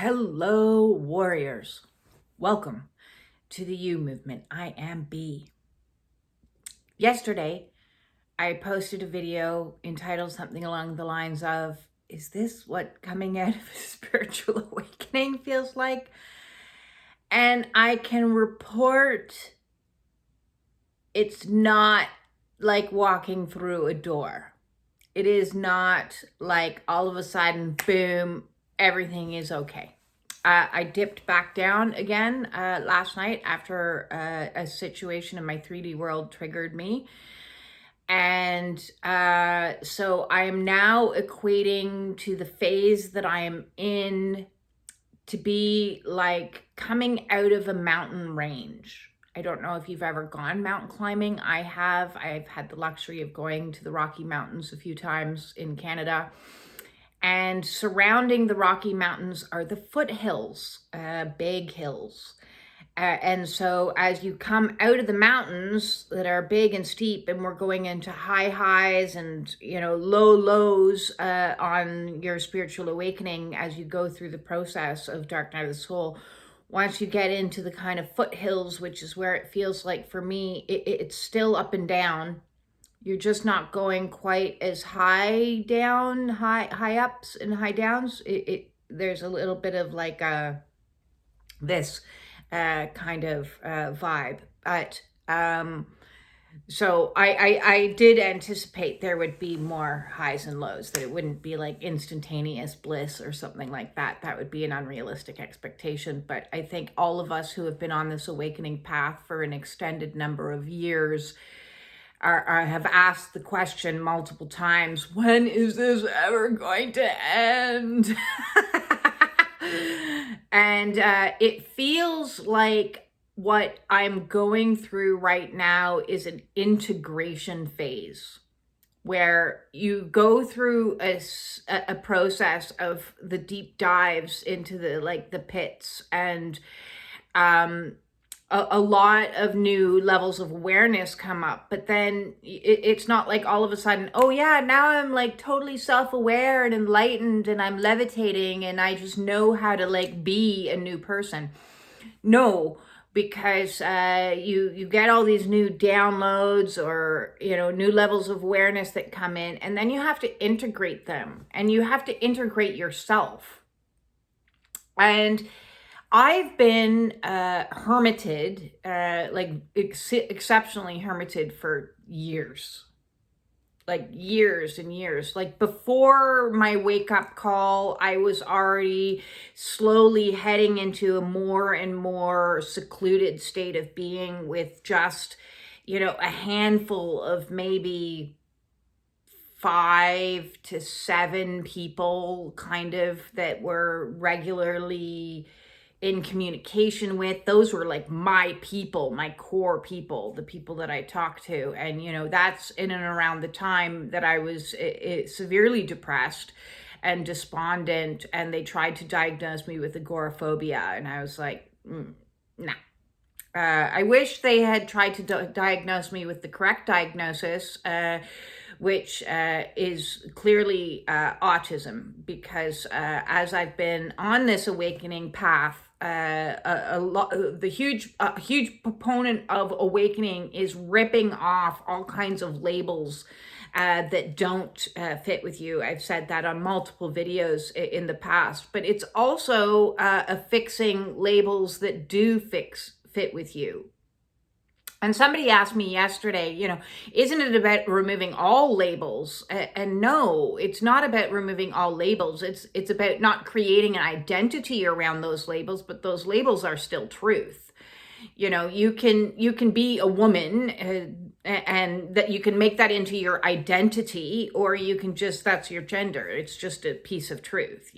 Hello, warriors. Welcome to the You movement. I am B. Yesterday, I posted a video entitled something along the lines of, is this what coming out of a spiritual awakening feels like? And I can report it's not like walking through a door. It is not like all of a sudden, boom, everything is okay. I dipped back down again last night after a situation in my 3D world triggered me. And so I am now equating to the phase that I am in to be like coming out of a mountain range. I don't know if you've ever gone mountain climbing. I have. I've had the luxury of going to the Rocky Mountains a few times in Canada. And surrounding the Rocky Mountains are the foothills, big hills. And so as you come out of the mountains that are big and steep, and we're going into high highs and, low lows on your spiritual awakening as you go through the process of Dark Night of the Soul, once you get into the kind of foothills, which is where it feels like for me, it's still up and down. You're just not going quite as high down, high ups and high downs. There's a little bit of like this kind of vibe. But so I did anticipate there would be more highs and lows, that it wouldn't be like instantaneous bliss or something like that. That would be an unrealistic expectation. But I think all of us who have been on this awakening path for an extended number of years have asked the question multiple times, when is this ever going to end? And it feels like what I'm going through right now is an integration phase, where you go through a process of the deep dives into the pits, and a lot of new levels of awareness come up. But then it's not like all of a sudden, oh yeah, now I'm like totally self-aware and enlightened and I'm levitating and I just know how to like be a new person. No, because you get all these new downloads or new levels of awareness that come in, and then you have to integrate them, and you have to integrate yourself. And I've been hermited, exceptionally hermited for years, like years and years. Like before my wake up call, I was already slowly heading into a more and more secluded state of being with just, a handful of maybe 5 to 7 people kind of that were regularly in communication with. Those were like my people, my core people, the people that I talk to. And, that's in and around the time that I was severely depressed and despondent, and they tried to diagnose me with agoraphobia. And I was like, nah. I wish they had tried to diagnose me with the correct diagnosis, which is clearly autism, because as I've been on this awakening path, the huge proponent of awakening is ripping off all kinds of labels that don't fit with you. I've said that on multiple videos in the past, but it's also affixing labels that do fit with you. And somebody asked me yesterday, isn't it about removing all labels? And no, it's not about removing all labels. It's about not creating an identity around those labels, but those labels are still truth. You can be a woman and that you can make that into your identity, or you can just, that's your gender. It's just a piece of truth.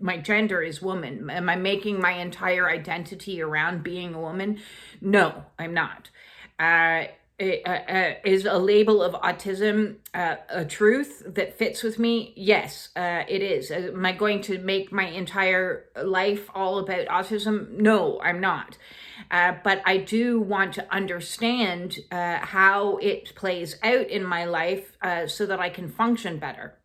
My gender is woman. Am I making my entire identity around being a woman? No, I'm not. Is a label of autism a truth that fits with me? Yes, it is. Am I going to make my entire life all about autism? No, I'm not. But I do want to understand how it plays out in my life so that I can function better.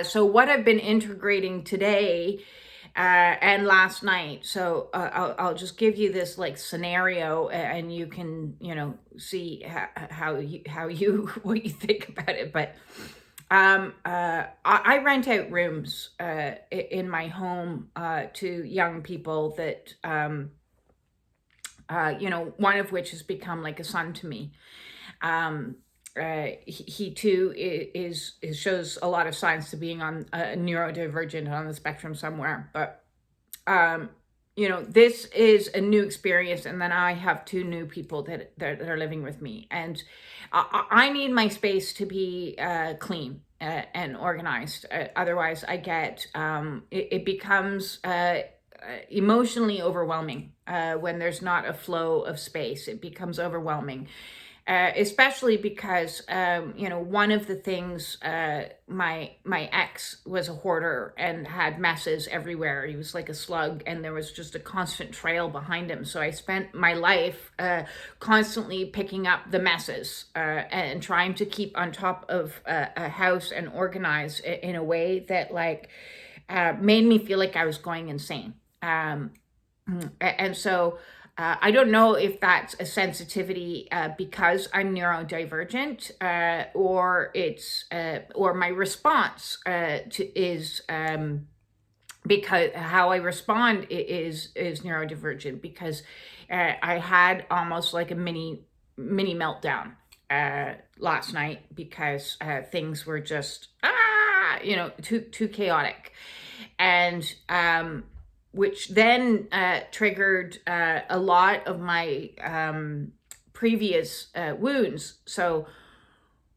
So what I've been integrating today and last night. So I'll just give you this like scenario, and you can, see how you what you think about it. But I rent out rooms in my home to young people that one of which has become like a son to me. He too is shows a lot of signs to being on neurodivergent on the spectrum somewhere. But this is a new experience, and then I have two new people that are living with me, and I need my space to be clean and organized. Otherwise, I get it becomes emotionally overwhelming when there's not a flow of space. It becomes overwhelming. Especially because, one of the things, my ex was a hoarder and had messes everywhere. He was like a slug, and there was just a constant trail behind him. So I spent my life constantly picking up the messes and trying to keep on top of a house and organize it in a way that made me feel like I was going insane. And so I don't know if that's a sensitivity because I'm neurodivergent, or it's or my response is because how I respond is neurodivergent, because I had almost like a mini meltdown last night because things were just too chaotic, and which then triggered a lot of my previous wounds. So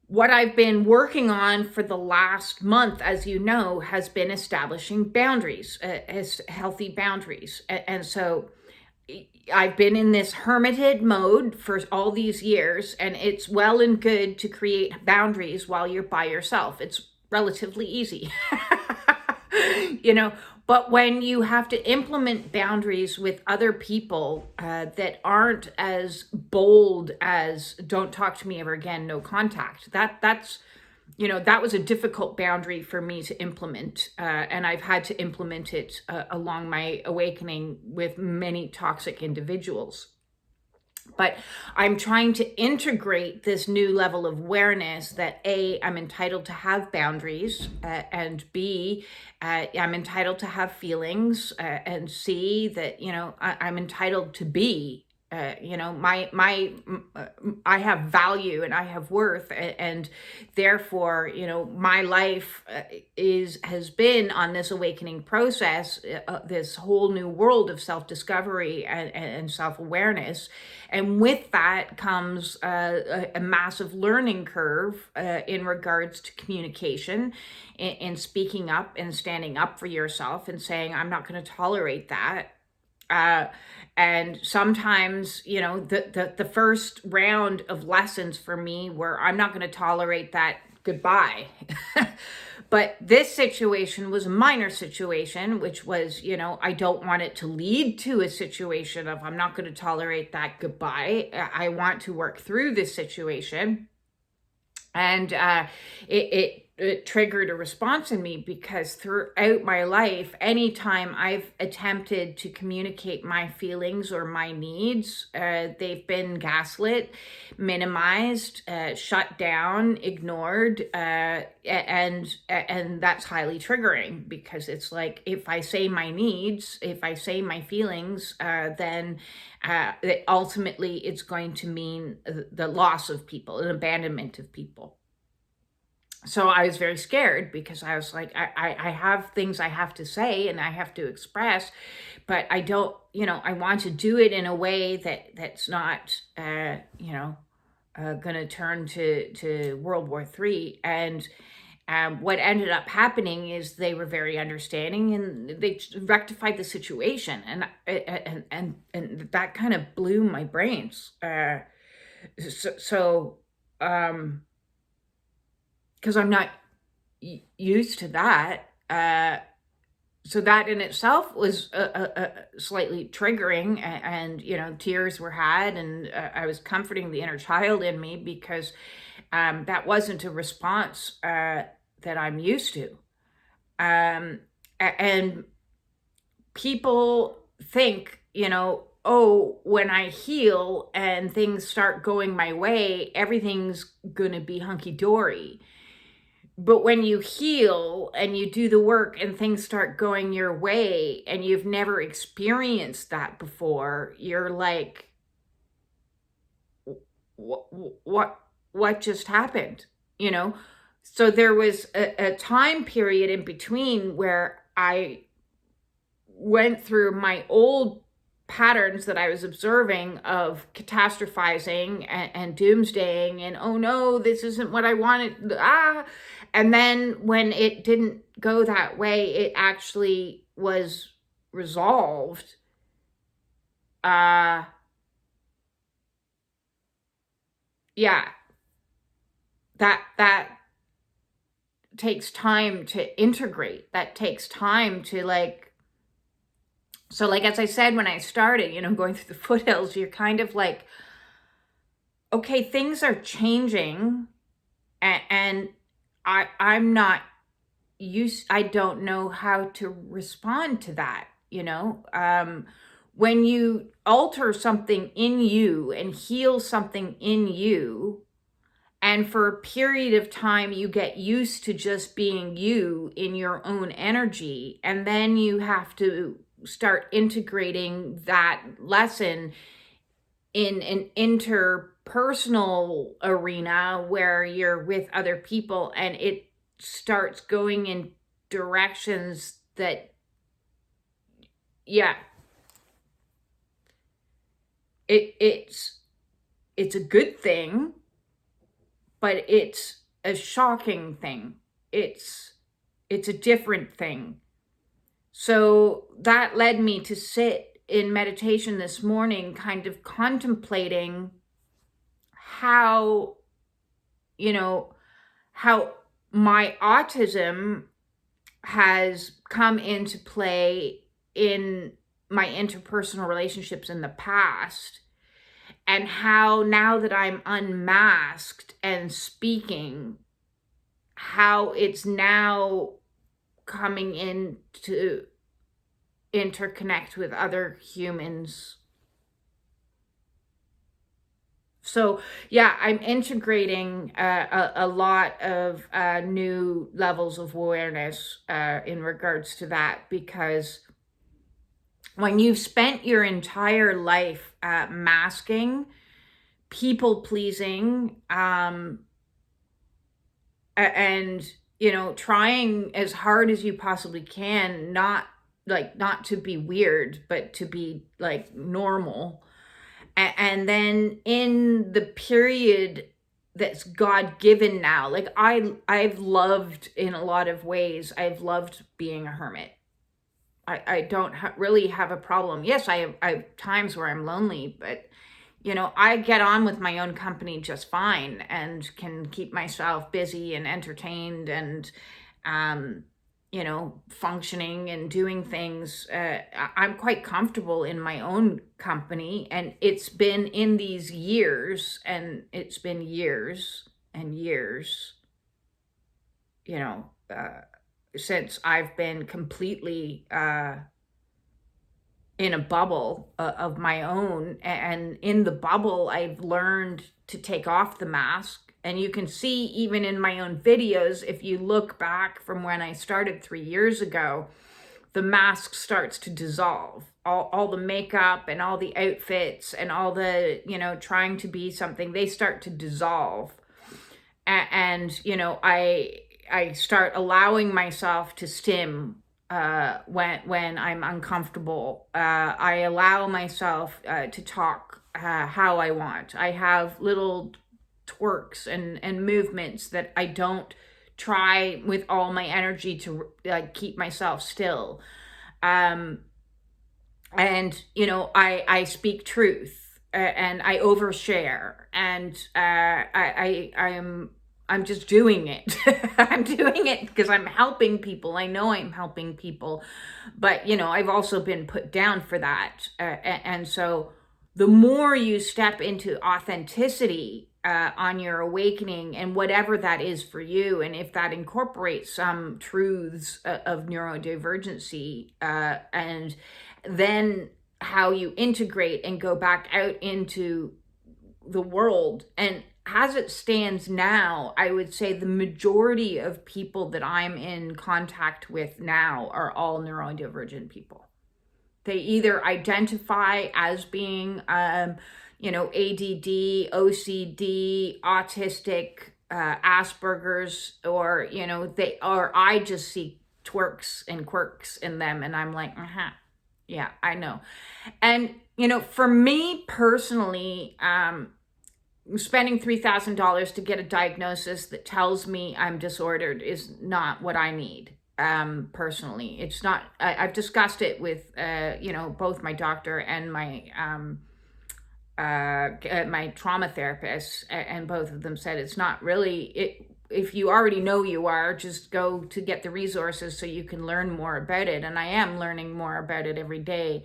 what I've been working on for the last month, as you know, has been establishing boundaries, healthy boundaries. And so I've been in this hermited mode for all these years, and it's well and good to create boundaries while you're by yourself. It's relatively easy. But when you have to implement boundaries with other people that aren't as bold as "don't talk to me ever again, no contact," that was a difficult boundary for me to implement, and I've had to implement it along my awakening with many toxic individuals. But I'm trying to integrate this new level of awareness that A, I'm entitled to have boundaries, and B, I'm entitled to have feelings, and C, that, I'm entitled to be. I have value and I have worth, and therefore, my life has been on this awakening process, this whole new world of self-discovery and self-awareness. And with that comes a massive learning curve in regards to communication, in speaking up and standing up for yourself and saying, I'm not going to tolerate that. And sometimes, the first round of lessons for me were, I'm not going to tolerate that, goodbye. But this situation was a minor situation, which was, I don't want it to lead to a situation of, I'm not going to tolerate that, goodbye. I want to work through this situation. And it triggered a response in me, because throughout my life, anytime I've attempted to communicate my feelings or my needs, they've been gaslit, minimized, shut down, ignored, and that's highly triggering, because it's like, if I say my needs, if I say my feelings, then ultimately it's going to mean the loss of people, an abandonment of people. So I was very scared, because I was like, I have things I have to say and I have to express, but I don't, I want to do it in a way that's not, going to turn to World War III. And what ended up happening is they were very understanding, and they rectified the situation. And that kind of blew my brains. Because I'm not used to that. So that in itself was slightly triggering, and tears were had, and I was comforting the inner child in me, because that wasn't a response that I'm used to. And people think, oh, when I heal and things start going my way, everything's going to be hunky-dory. But when you heal and you do the work and things start going your way and you've never experienced that before, you're like, what just happened? So there was a time period in between where I went through my old patterns that I was observing of catastrophizing and doomsdaying and, oh no, this isn't what I wanted. And then when it didn't go that way, it actually was resolved. Yeah, that takes time to integrate. That takes time to so as I said, when I started, going through the foothills, you're kind of like, okay, things are changing and I'm not used, I don't know how to respond to that, when you alter something in you and heal something in you, and for a period of time, you get used to just being you in your own energy, and then you have to start integrating that lesson in an interpersonal arena where you're with other people, and it starts going in directions that, it's a good thing, but it's a shocking thing. It's a different thing. So that led me to sit in meditation this morning, kind of contemplating how, how my autism has come into play in my interpersonal relationships in the past, and how now that I'm unmasked and speaking, how it's now coming in to interconnect with other humans. So yeah, I'm integrating a lot of new levels of awareness in regards to that, because when you've spent your entire life masking, people pleasing, and trying as hard as you possibly can not to be weird, but to be normal, and then in the period that's God-given now, I've loved, in a lot of ways, I've loved being a hermit. I don't really have a problem. Yes, I have times where I'm lonely, but I get on with my own company just fine and can keep myself busy and entertained and functioning and doing things. I'm quite comfortable in my own company, and it's been in these years, and it's been years and years, since I've been completely in a bubble of my own. And in the bubble, I've learned to take off the mask. And you can see, even in my own videos, if you look back from when I started 3 years ago, the mask starts to dissolve. All the makeup and all the outfits and all the, trying to be something, they start to dissolve. And I start allowing myself to stim when I'm uncomfortable. I allow myself to talk how I want. I have little twerks and movements that I don't try with all my energy to keep myself still. And I speak truth, and I overshare, and I'm just doing it. I'm doing it because I'm helping people. I know I'm helping people, but I've also been put down for that. And so the more you step into authenticity on your awakening and whatever that is for you. And if that incorporates some truths of neurodivergency, and then how you integrate and go back out into the world. And as it stands now, I would say the majority of people that I'm in contact with now are all neurodivergent people. They either identify as being, ADD, OCD, autistic, Asperger's, or, I just see twerks and quirks in them. And I'm like, yeah, I know. And, for me personally, spending $3,000 to get a diagnosis that tells me I'm disordered is not what I need. Personally, it's not. I've discussed it with, both my doctor and my trauma therapist, and both of them said it's not really it. If you already know you are, just go to get the resources so you can learn more about it. And I am learning more about it every day,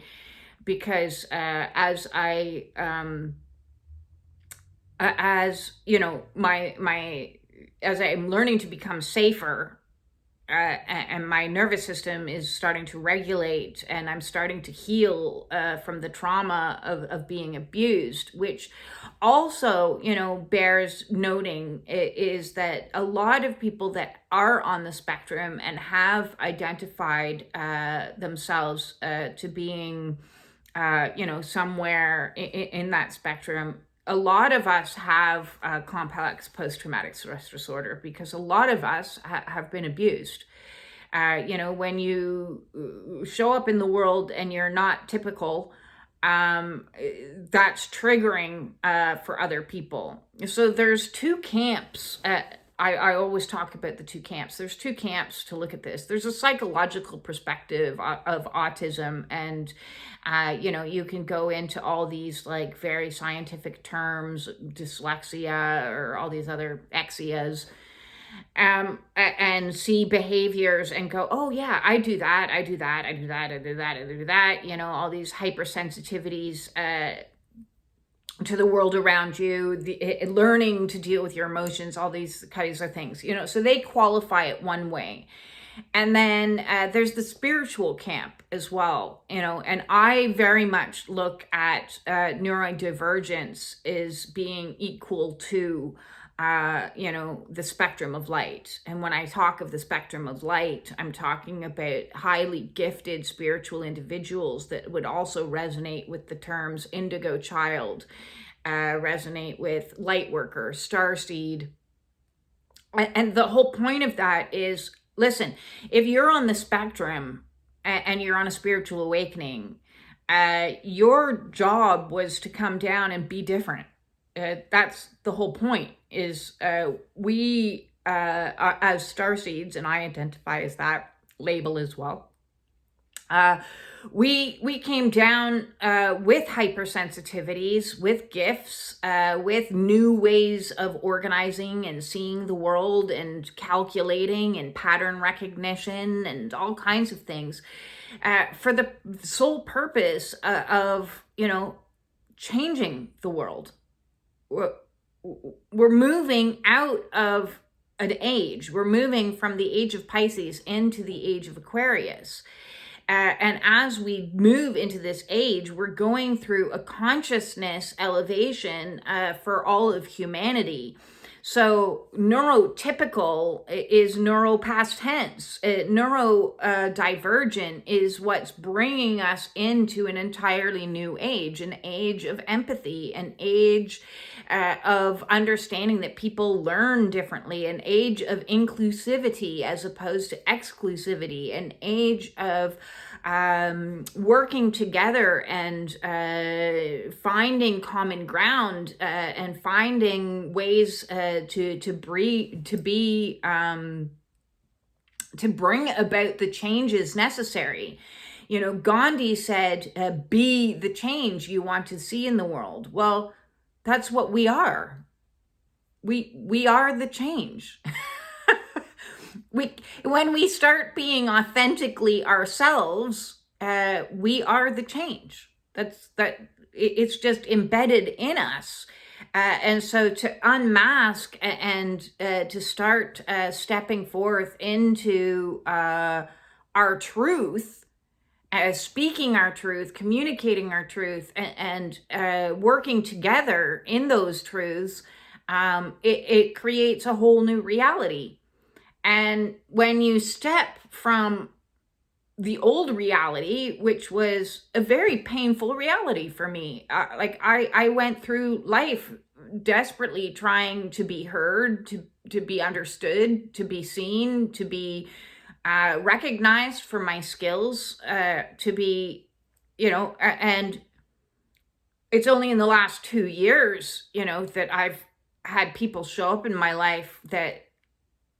because as I'm learning to become safer, and my nervous system is starting to regulate, and I'm starting to heal from the trauma of being abused, which also, bears noting is that a lot of people that are on the spectrum and have identified themselves to being, somewhere in that spectrum. A lot of us have complex post-traumatic stress disorder because a lot of us have been abused. When you show up in the world and you're not typical, that's triggering for other people. So there's two camps. I always talk about the two camps. There's two camps to look at this. There's a psychological perspective of autism, and you can go into all these like very scientific terms, dyslexia or all these other exias, and see behaviors and go, oh yeah, I do that, all these hypersensitivities to the world around you, learning to deal with your emotions, all these kinds of things, so they qualify it one way. And then there's the spiritual camp as well, and I very much look at neurodivergence as being equal to the spectrum of light. And when I talk of the spectrum of light, I'm talking about highly gifted spiritual individuals that would also resonate with the terms indigo child, resonate with light worker, starseed. And the whole point of that is, listen, if you're on the spectrum and you're on a spiritual awakening, your job was to come down and be different. That's the whole point, is we as starseeds, and I identify as that label as well, we came down with hypersensitivities, with gifts, with new ways of organizing and seeing the world and calculating and pattern recognition and all kinds of things, for the sole purpose of changing the world. We're moving out of an age. We're moving from the age of Pisces into the age of Aquarius. And as we move into this age, we're going through a consciousness elevation for all of humanity. So neurotypical is neuro past tense. Neurodivergent is what's bringing us into an entirely new age, an age of empathy, an age of understanding that people learn differently, an age of inclusivity as opposed to exclusivity, an age of working together and finding common ground and finding ways to bring about the changes necessary. Gandhi said, be the change you want to see in the world. Well, that's what we are. We are the change. When we start being authentically ourselves, we are the change. It's just embedded in us. And so to unmask and to start stepping forth into our truth, speaking our truth, communicating our truth, and working together in those truths, it creates a whole new reality. And when you step from the old reality, which was a very painful reality for me, I went through life desperately trying to be heard, to be understood, to be seen, to be recognized for my skills, to be, and it's only in the last 2 years, that I've had people show up in my life that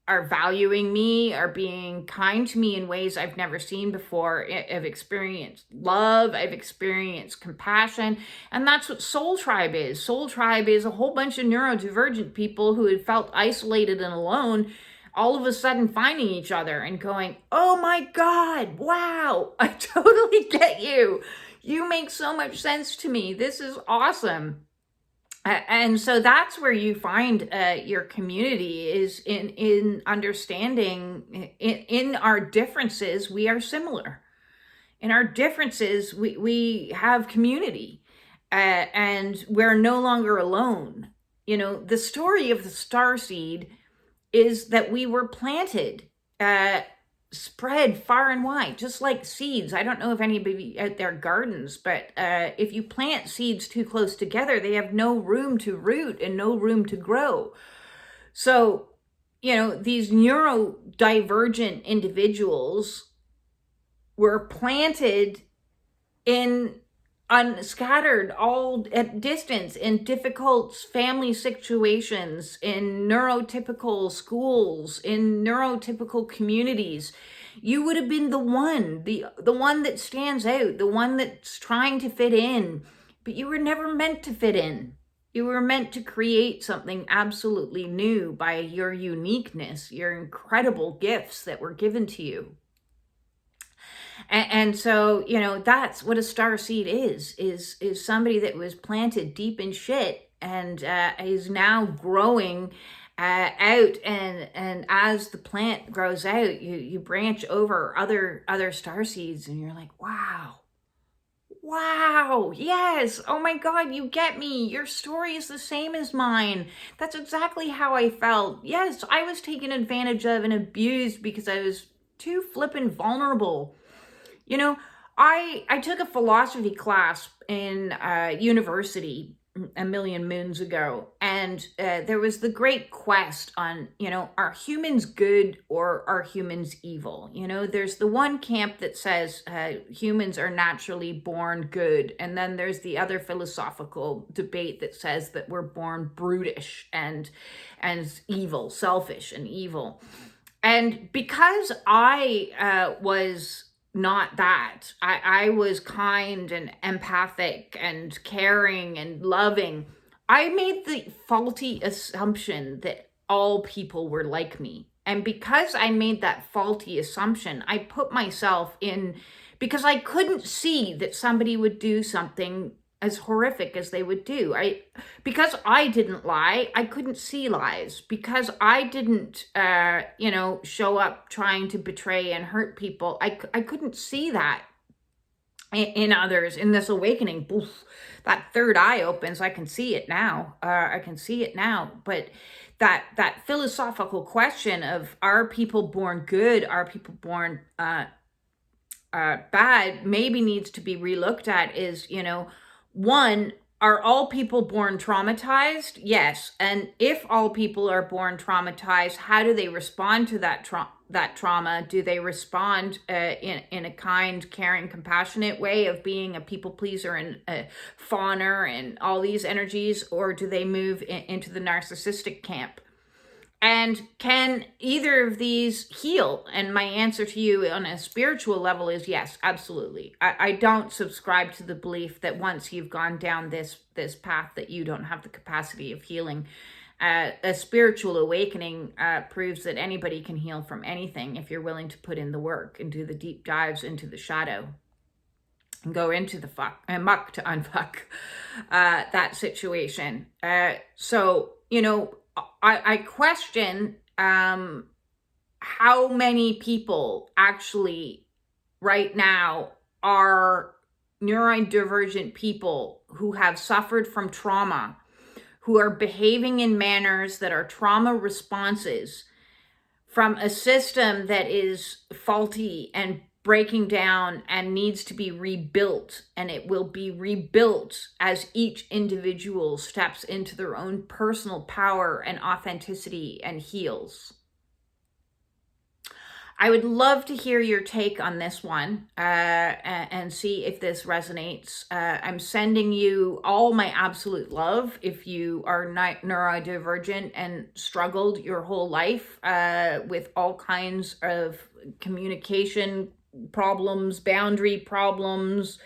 are valuing me, are being kind to me in ways I've never seen before. I've experienced love, I've experienced compassion, and that's what Soul Tribe is. Soul Tribe is a whole bunch of neurodivergent people who had felt isolated and alone, all of a sudden finding each other and going, oh my God, wow, I totally get you. You make so much sense to me. This is awesome. And so that's where you find your community, is in understanding in our differences, we are similar. In our differences, we have community, and we're no longer alone. The story of the starseed is that we were planted, spread far and wide, just like seeds. I don't know if anybody out there gardens, but if you plant seeds too close together, they have no room to root and no room to grow. So, these neurodivergent individuals were planted scattered all at distance in difficult family situations, in neurotypical schools, in neurotypical communities. You would have been the one that stands out, the one that's trying to fit in, but you were never meant to fit in. You were meant to create something absolutely new by your uniqueness, your incredible gifts that were given to you. And so, that's what a starseed is somebody that was planted deep in shit and is now growing out. And as the plant grows out, you branch over other starseeds, and you're like, wow, yes, oh my God, you get me. Your story is the same as mine. That's exactly how I felt. Yes, I was taken advantage of and abused because I was too flippin' vulnerable. I took a philosophy class in university a million moons ago, and there was the great quest on, are humans good or are humans evil? There's the one camp that says humans are naturally born good, and then there's the other philosophical debate that says that we're born brutish and evil, selfish and evil. And because I was not that, I was kind and empathic and caring and loving, I made the faulty assumption that all people were like me. And because I made that faulty assumption, I put myself in, because I couldn't see that somebody would do something as horrific as they would do. Because I didn't lie, I couldn't see lies. Because I didn't, show up trying to betray and hurt people, I couldn't see that in others. In this awakening, poof, that third eye opens. I can see it now. But that philosophical question of, are people born good? Are people born bad? Maybe needs to be relooked at. Is, one, are all people born traumatized? Yes. And if all people are born traumatized, how do they respond to that trauma? Do they respond in a kind, caring, compassionate way of being a people pleaser and a fawner and all these energies? Or do they move into the narcissistic camp? And can either of these heal? And my answer to you on a spiritual level is yes, absolutely. I don't subscribe to the belief that once you've gone down this path that you don't have the capacity of healing. A spiritual awakening proves that anybody can heal from anything if you're willing to put in the work and do the deep dives into the shadow. go into the muck to unfuck that situation. So, you know, I question how many people actually right now are neurodivergent people who have suffered from trauma, who are behaving in manners that are trauma responses from a system that is faulty and breaking down and needs to be rebuilt. And it will be rebuilt as each individual steps into their own personal power and authenticity and heals. I would love to hear your take on this one and see if this resonates. I'm sending you all my absolute love if you are neurodivergent and struggled your whole life with all kinds of communication problems, boundary problems,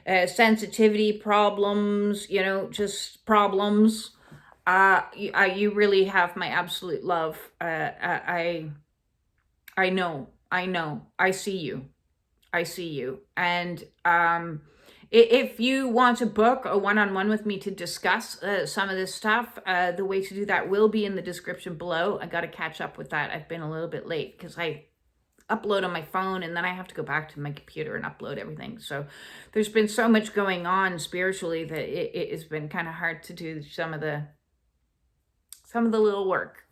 sensitivity problems, you know, just problems. You really have my absolute love. I know, I see you. And if you want to book a one-on-one with me to discuss some of this stuff, the way to do that will be in the description below. I got to catch up with that. I've been a little bit late because I upload on my phone and then I have to go back to my computer and upload everything. So there's been so much going on spiritually that it has been kind of hard to do some of the little work.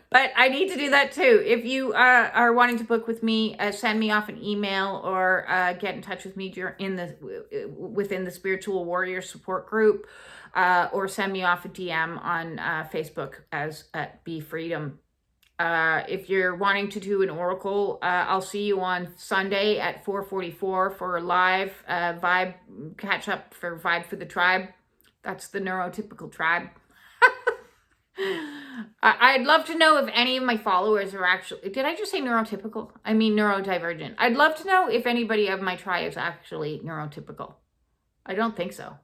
But I need to do that too. If you are wanting to book with me, send me off an email or get in touch with me within the Spiritual Warrior Support Group, or send me off a DM on Facebook as Be Freedom. If you're wanting to do an oracle, I'll see you on Sunday at 4:44 for a live vibe catch up for Vibe for the Tribe. That's the neurotypical tribe. I'd love to know if any of my followers are actually, did I just say neurotypical? I mean neurodivergent. I'd love to know if anybody of my tribe is actually neurotypical. I don't think so.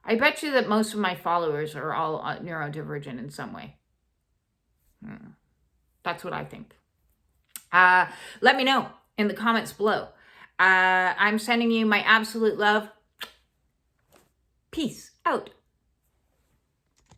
I bet you that most of my followers are all neurodivergent in some way. That's what I think. Let me know in the comments below. I'm sending you my absolute love. Peace out.